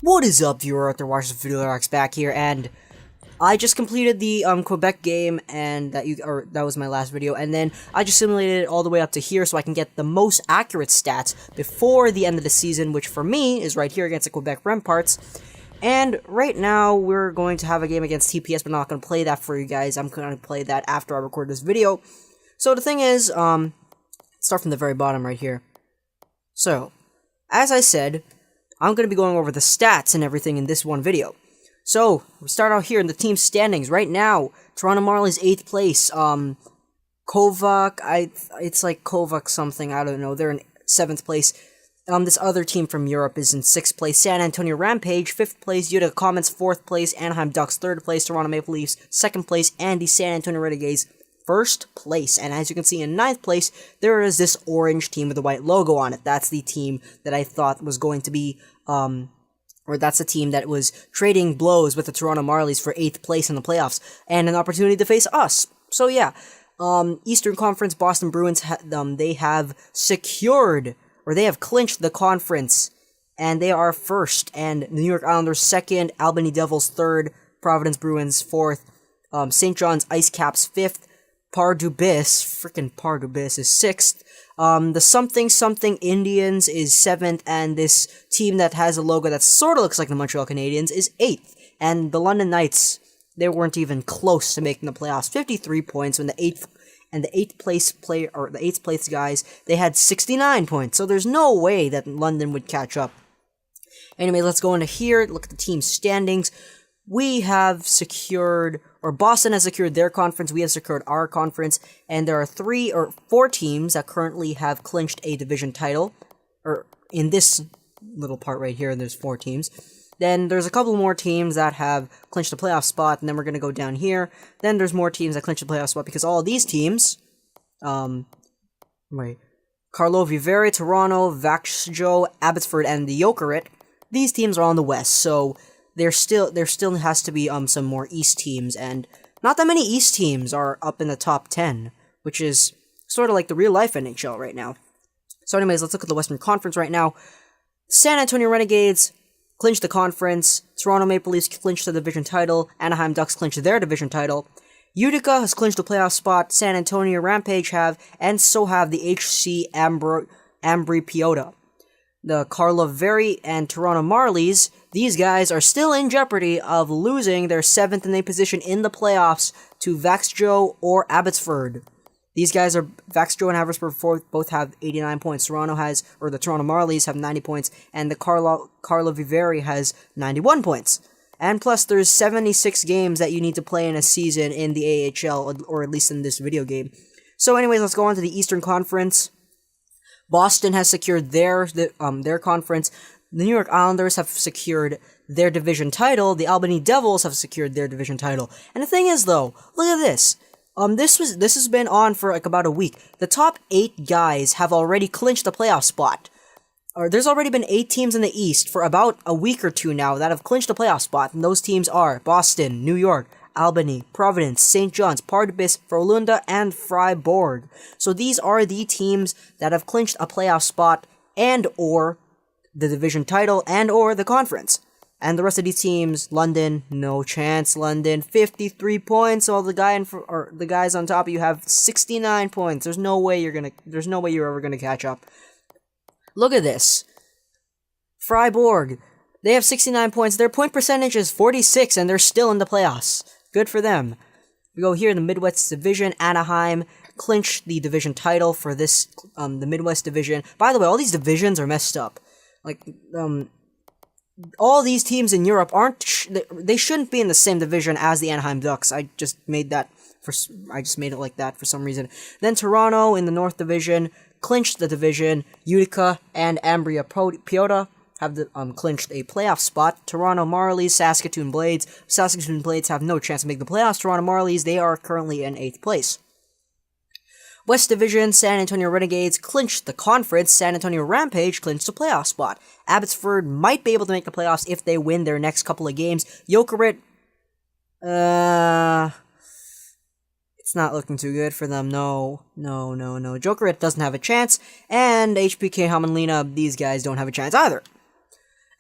What is up, viewer? Arthur Washington Video Rocks back here, and I just completed the Quebec game, and that was my last video, and then I just simulated it all the way up to here so I can get the most accurate stats before the end of the season, which for me is right here against the Quebec Remparts. And right now we're going to have a game against TPS, but I'm not going to play that for you guys. I'm going to play that after I record this video. So the thing is, start from the very bottom right here. So, as I said, I'm going to be going over the stats and everything in this one video. So, we start out here in the team standings. Right now, Toronto Marlies 8th place. Kovac, it's like Kovac something, I don't know. They're in 7th place. This other team from Europe is in 6th place. San Antonio Rampage, 5th place. Utica Comets, 4th place. Anaheim Ducks, 3rd place. Toronto Maple Leafs, 2nd place. And the San Antonio Renegades, 1st place. And as you can see in 9th place, there is this orange team with the white logo on it. That's the team that I thought was going to be, or that's the team that was trading blows with the Toronto Marlies for 8th place in the playoffs, and an opportunity to face us. So yeah, Eastern Conference, Boston Bruins, they have secured, or they have clinched the conference, and they are 1st, and New York Islanders 2nd, Albany Devils 3rd, Providence Bruins 4th, St. John's Ice Caps 5th, freaking Pardubice is 6th, the something Indians is 7th, and this team that has a logo that sort of looks like the Montreal Canadiens is 8th. And the London Knights, they weren't even close to making the playoffs. 53 points when the 8th place guys, they had 69 points. So there's no way that London would catch up. Anyway, let's go into here, look at the team standings. We have secured, or Boston has secured their conference, we have secured our conference, and there are 3 or 4 teams that currently have clinched a division title, or in this little part right here, there's 4 teams. Then there's a couple more teams that have clinched a playoff spot, and then we're going to go down here. Then there's more teams that clinched a playoff spot, because all of these teams, Carlo Vivere, Toronto, Vaxjo, Abbotsford, and the Jokerit, these teams are on the west, so there still has to be some more East teams, and not that many East teams are up in the top 10, which is sort of like the real-life NHL right now. So anyways, let's look at the Western Conference right now. San Antonio Renegades clinched the conference, Toronto Maple Leafs clinched the division title, Anaheim Ducks clinched their division title, Utica has clinched the playoff spot, San Antonio Rampage have, and so have the HC Ambri Piotta. The Carlo Veri and Toronto Marlies, these guys are still in jeopardy of losing their 7th and 8th position in the playoffs to Vaxjo or Abbotsford. These guys are, Vaxjo and Abbotsford both have 89 points. The Toronto Marlies have 90 points, and the Carlo Viveri has 91 points. And plus, there's 76 games that you need to play in a season in the AHL, or at least in this video game. So anyways, let's go on to the Eastern Conference. Boston has secured their conference. The New York Islanders have secured their division title. The Albany Devils have secured their division title. And the thing is, though, look at this. This has been on for like about a week. The top 8 guys have already clinched the playoff spot. Or there's already been 8 teams in the East for about a week or 2 now that have clinched the playoff spot, and those teams are Boston, New York, Albany, Providence, St. John's, Pardubice, Frölunda, and Fribourg. So these are the teams that have clinched a playoff spot and or the division title and or the conference. And the rest of these teams, London, no chance. London, 53 points. While the guys on top of you have 69 points. There's no way you're ever gonna catch up. Look at this. Fribourg, they have 69 points. Their point percentage is 46, and they're still in the playoffs. Good for them. We go here in the Midwest Division. Anaheim clinched the division title for this, the Midwest Division. By the way, all these divisions are messed up. Like, all these teams in Europe they shouldn't be in the same division as the Anaheim Ducks. I just made it like that for some reason. Then Toronto in the North Division clinched the division. Utica and Ambri Piotta have clinched a playoff spot. Toronto Marlies, Saskatoon Blades. Saskatoon Blades have no chance to make the playoffs. Toronto Marlies, they are currently in 8th place. West Division, San Antonio Renegades clinched the conference. San Antonio Rampage clinched the playoff spot. Abbotsford might be able to make the playoffs if they win their next couple of games. Jokerit, it's not looking too good for them. No. Jokerit doesn't have a chance, and HPK Hamanlina, these guys don't have a chance either.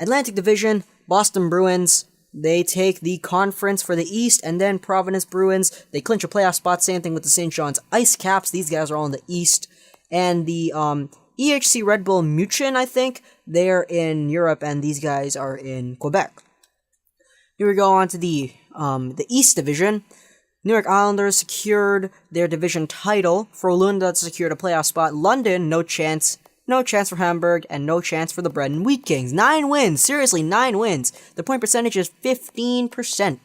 Atlantic Division, Boston Bruins, they take the conference for the East, and then Providence Bruins, they clinch a playoff spot. Same thing with the St. John's Ice Caps. These guys are all in the East. And the EHC Red Bull München, I think, they're in Europe, and these guys are in Quebec. Here we go on to the East Division. New York Islanders secured their division title. Frölunda secured a playoff spot. London, no chance. No chance for Hamburg, and no chance for the Bread and Wheat Kings. 9 wins! Seriously, 9 wins! The point percentage is 15%.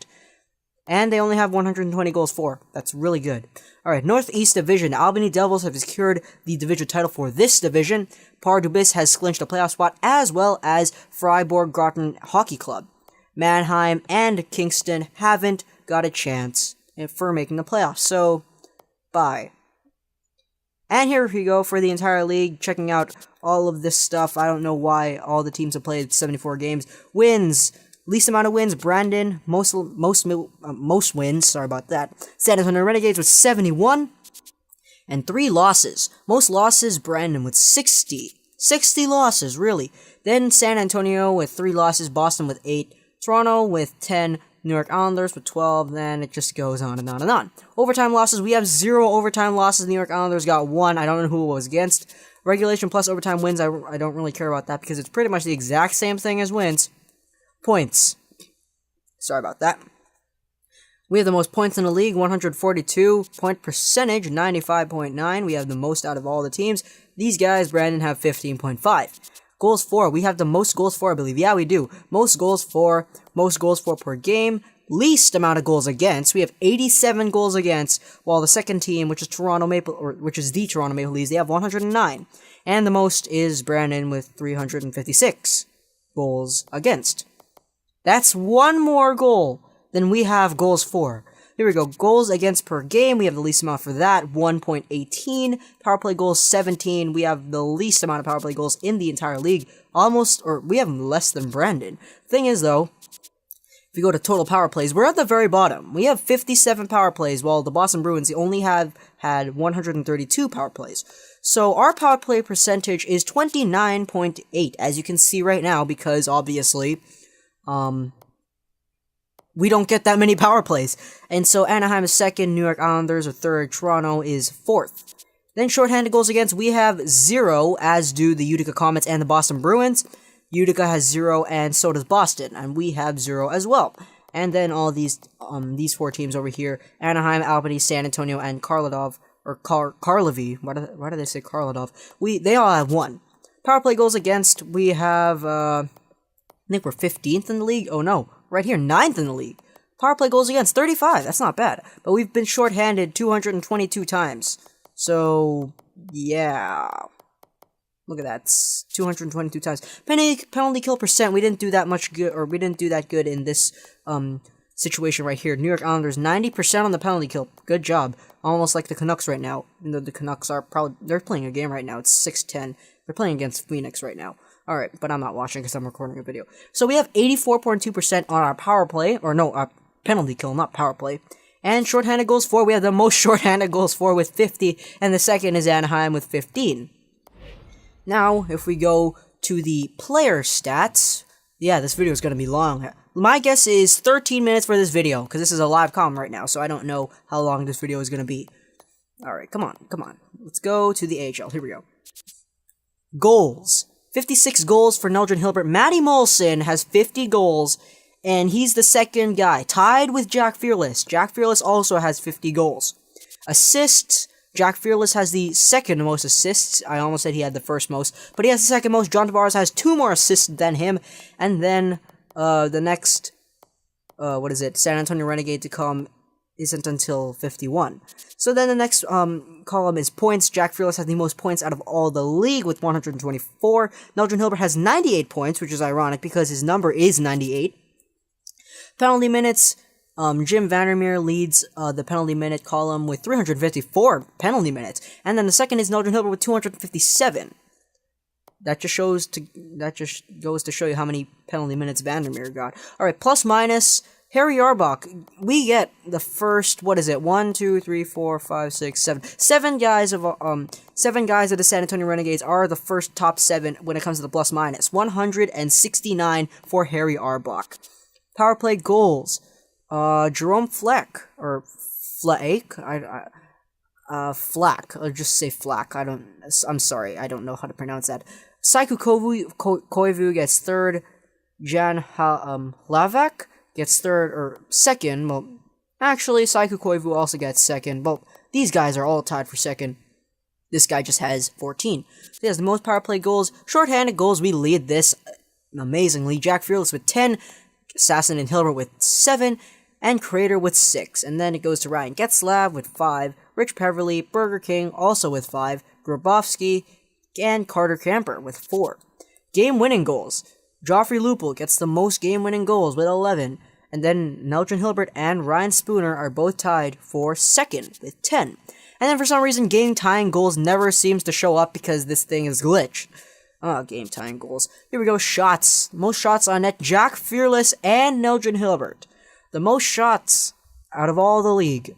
And they only have 120 goals for. That's really good. Alright, Northeast Division. Albany Devils have secured the division title for this division. Pardubice has clinched a playoff spot, as well as Freiburg Groton Hockey Club. Mannheim and Kingston haven't got a chance for making the playoffs. So, bye. And here we go for the entire league, checking out all of this stuff. I don't know why all the teams have played 74 games. Wins. Least amount of wins, Brandon. Most wins, sorry about that. San Antonio Renegades with 71. And 3 losses. Most losses, Brandon with 60. 60 losses, really. Then San Antonio with 3 losses, Boston with 8, Toronto with 10, New York Islanders with 12, then it just goes on and on and on. Overtime losses, we have 0 overtime losses. New York Islanders got 1. I don't know who it was against. Regulation plus overtime wins, I don't really care about that because it's pretty much the exact same thing as wins. Points. Sorry about that. We have the most points in the league, 142. Point percentage, 95.9. We have the most out of all the teams. These guys, Brandon, have 15.5. Goals for, we have the most goals for, I believe. Yeah, we do. Most goals for per game. Least amount of goals against. We have 87 goals against, while the second team, which is the Toronto Maple Leafs, they have 109. And the most is Brandon with 356 goals against. That's 1 more goal than we have goals for. Here we go. Goals against per game. We have the least amount for that, 1.18. Power play goals, 17. We have the least amount of power play goals in the entire league. We have less than Brandon. Thing is, though, if you go to total power plays, we're at the very bottom. We have 57 power plays, while the Boston Bruins only have had 132 power plays. So our power play percentage is 29.8, as you can see right now, because obviously, we don't get that many power plays. And so Anaheim is second, New York Islanders are third, Toronto is fourth. Then shorthanded goals against, we have 0, as do the Utica Comets and the Boston Bruins. Utica has 0, and so does Boston, and we have 0 as well. And then all these 4 teams over here, Anaheim, Albany, San Antonio, and Karlovy. Why did they say Karlovy? They all have 1. Power play goals against, we have, I think we're 15th in the league. Oh no, right here, 9th in the league. Power play goals against, 35. That's not bad. But we've been shorthanded 222 times. So, yeah. Look at that. It's 222 times. Penalty kill percent, we didn't do that much good, or we didn't do that good in this situation right here. New York Islanders, 90% on the penalty kill. Good job. Almost like the Canucks right now. Even though the Canucks are they're playing a game right now. It's 6-10. They're playing against Phoenix right now. Alright, but I'm not watching because I'm recording a video. So we have 84.2% on our power play, our penalty kill, not power play. And shorthanded goals for, we have the most shorthanded goals for with 50, and the second is Anaheim with 15. Now, if we go to the player stats, yeah, this video is going to be long. My guess is 13 minutes for this video, because this is a live comm right now, so I don't know how long this video is going to be. Alright, come on. Let's go to the AHL. Here we go. Goals. 56 goals for Neldrin Hilbert. Matty Molson has 50 goals, and he's the second guy, tied with Jack Fearless. Jack Fearless also has 50 goals. Assists, Jack Fearless has the second most assists. I almost said he had the first most, but he has the second most. John Tavares has 2 more assists than him, and then the next, San Antonio Renegade to come isn't until 51. So then the next column is points. Jack Fearless has the most points out of all the league with 124. Neldrin Hilbert has 98 points, which is ironic because his number is 98. Penalty minutes, Jim Vandermeer leads the penalty minute column with 354 penalty minutes. And then the second is Neldrin Hilbert with 257. That just goes to show you how many penalty minutes Vandermeer got. Alright, plus minus. Harry Arbach, we get the first, what is it, 1, 2, 3, 4, 5, 6, 7. 7 guys of the San Antonio Renegades are the first top 7 when it comes to the plus minus. 169 for Harry Arbach. Power play goals. Jerome Fleck, or Fleck, Flack, or just say Flack, I'm sorry, I don't know how to pronounce that. Saiku Koivu gets third. Jan Hlavak gets third, or second. Well, actually, Saiku Koivu also gets second. Well, these guys are all tied for second. This guy just has 14. He has the most power play goals. Short-handed goals, we lead this amazingly. Jack Fearless with 10, Assassin and Hilbert with 7, and Crater with 6. And then it goes to Ryan Getzlav with 5, Rich Peverly, Burger King also with 5, Grabowski, and Carter Camper with 4. Game-winning goals. Joffrey Lupul gets the most game-winning goals with 11, and then Nelson Hilbert and Ryan Spooner are both tied for second with 10. And then for some reason, game-tying goals never seems to show up because this thing is glitched. Game-tying goals. Here we go, shots. Most shots on net, Jack Fearless and Nelson Hilbert. The most shots out of all the league.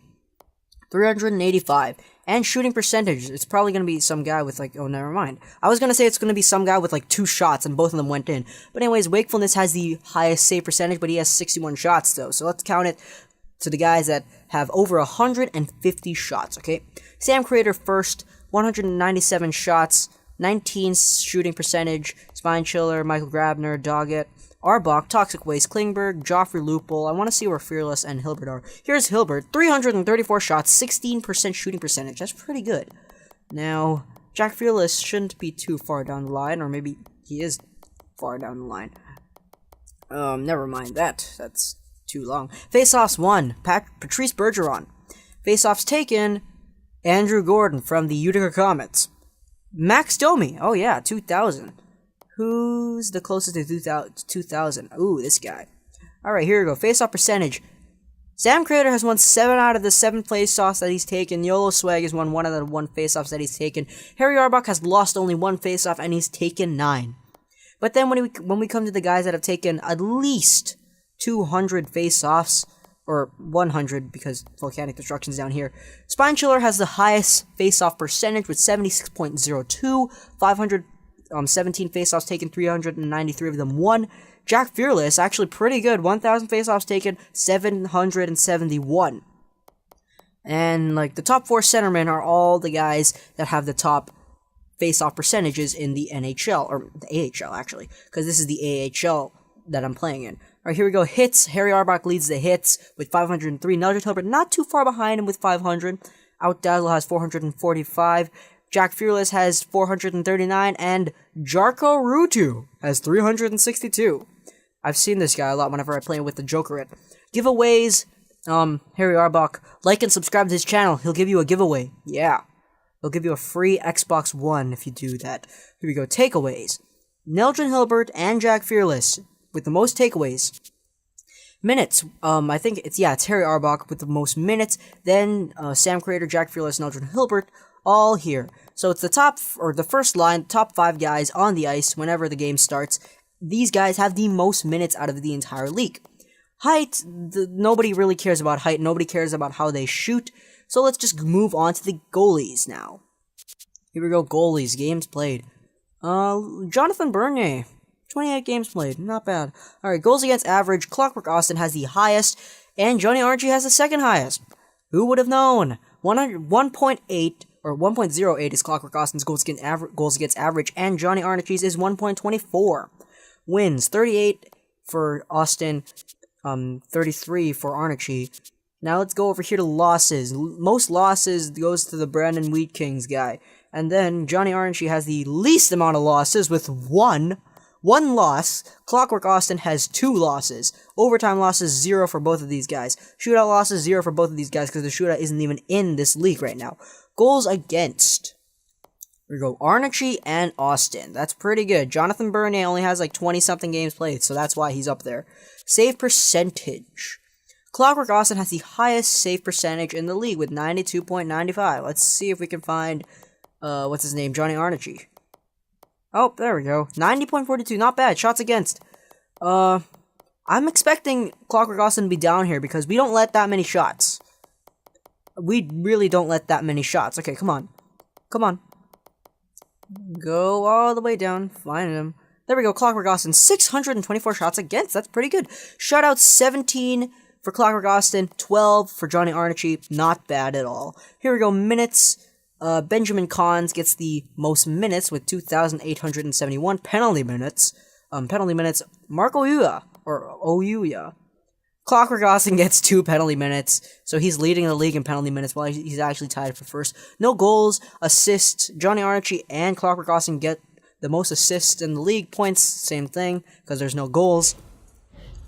385. And shooting percentage, it's probably going to be some guy with oh, never mind. I was going to say it's going to be some guy with 2 shots and both of them went in. But anyways, Wakefulness has the highest save percentage, but he has 61 shots though. So let's count it to the guys that have over 150 shots, okay? Sam Crater first, 197 shots, 19 shooting percentage, Spine Chiller, Michael Grabner, Doggett, Arbach, Toxic Waste, Klingberg, Joffrey Lupul. I want to see where Fearless and Hilbert are. Here's Hilbert, 334 shots, 16% shooting percentage. That's pretty good. Now, Jack Fearless shouldn't be too far down the line, or maybe he is far down the line. Never mind that. That's too long. Faceoffs 1, Patrice Bergeron. Faceoffs taken, Andrew Gordon from the Utica Comets. Max Domi, oh yeah, 2,000. Who's the closest to 2,000? Ooh, this guy. Alright, here we go. Face-off percentage. Sam Crater has won 7 out of the 7 face-offs that he's taken. YOLO Swag has won 1 out of the 1 face-offs that he's taken. Harry Arbach has lost only 1 face-off, and he's taken 9. But then when we come to the guys that have taken at least 200 face-offs, or 100 because Volcanic Destruction's down here, Spine Chiller has the highest face-off percentage with 76.02, 517 face-offs taken, 393 of them won. Jack Fearless, actually pretty good, 1,000 face-offs taken, 771. And, the top 4 centermen are all the guys that have the top face-off percentages in the NHL, or the AHL, actually, because this is the AHL that I'm playing in. Alright, here we go, hits. Harry Arbach leads the hits with 503. Nelson Hilbert not too far behind him with 500. Outdazzle has 445. Jack Fearless has 439, and Jarko Ruutu has 362. I've seen this guy a lot whenever I play with the Jokerit. Giveaways, Harry Arbach, like and subscribe to his channel. He'll give you a giveaway. Yeah. He'll give you a free Xbox One if you do that. Here we go, takeaways. Nelson Hilbert and Jack Fearless with the most takeaways. Minutes, I think it's Harry Arbach with the most minutes, then Sam Crater, Jack Fearless, Nelson Hilbert, all here. So it's the first line, top 5 guys on the ice whenever the game starts. These guys have the most minutes out of the entire league. Height, nobody really cares about height, nobody cares about how they shoot, so let's just move on to the goalies now. Here we go, goalies, games played. Jonathan Bernier, 28 games played, not bad. Alright, goals against average, Clockwork Austin has the highest, and Johnny Archie has the second highest. Who would have known? 1.8, or 1.08 is Clockwork Austin's goals against average, and Johnny Archie's is 1.24. Wins, 38 for Austin, 33 for Archie. Now let's go over here to losses. Most losses goes to the Brandon Wheat Kings guy. And then Johnny Archie has the least amount of losses with 1 loss. Clockwork Austin has 2 losses. Overtime losses, 0 for both of these guys. Shootout losses, 0 for both of these guys because the shootout isn't even in this league right now. Goals against. Here we go, Archie and Austin. That's pretty good. Jonathan Bernier only has 20-something games played, so that's why he's up there. Save percentage. Clockwork Austin has the highest save percentage in the league with 92.95. Let's see if we can find, what's his name, Johnny Archie. Oh, there we go. 90.42, not bad. Shots against. I'm expecting Clockwork Austin to be down here because we don't let that many shots. We really don't let that many shots. Okay, come on. Come on. Go all the way down. Find him. There we go. Clockwork Austin. 624 shots against. That's pretty good. Shutouts 17 for Clockwork Austin. 12 for Johnny Arnici. Not bad at all. Here we go. Minutes. Benjamin Cons gets the most minutes with 2,871 penalty minutes. Marco Ouya. Or Ouya. Clockwork Austin gets 2 penalty minutes, so he's leading the league in penalty minutes while he's actually tied for first. No goals, assists. Johnny Arnici and Clockwork Austin get the most assists in the league. Points, same thing, because there's no goals.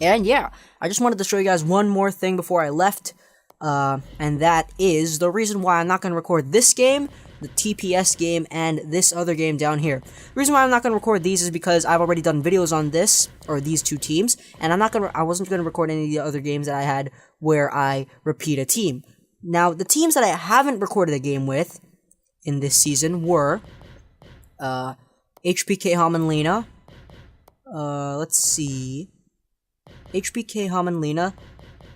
And yeah, I just wanted to show you guys one more thing before I left, and that is the reason why I'm not going to record this game, the TPS game, and this other game down here. The reason why I'm not going to record these is because I've already done videos on this, or these 2 teams, and I wasn't going to record any of the other games that I had where I repeat a team. Now, the teams that I haven't recorded a game with in this season were, HPK Hamanlina, let's see, HPK Hamanlina,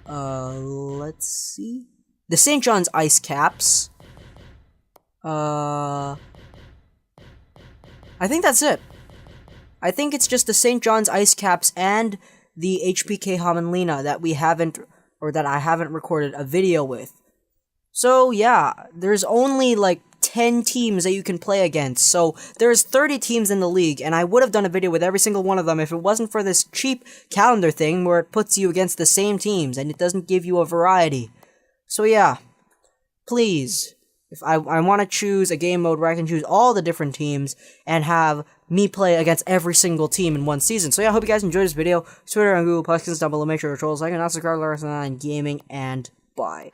let's see, the St. John's Ice Caps, I think that's it. I think it's just the St. John's Ice Caps and the HPK Hamanlina that we haven't, or that I haven't recorded a video with. So yeah, there's only like 10 teams that you can play against. So there's 30 teams in the league, and I would have done a video with every single one of them if it wasn't for this cheap calendar thing where it puts you against the same teams and it doesn't give you a variety. So yeah, please. If I want to choose a game mode where I can choose all the different teams and have me play against every single team in one season. So yeah, I hope you guys enjoyed this video. Twitter and Google Plus down below. Make sure to control, like, and subscribe to our gaming, and bye.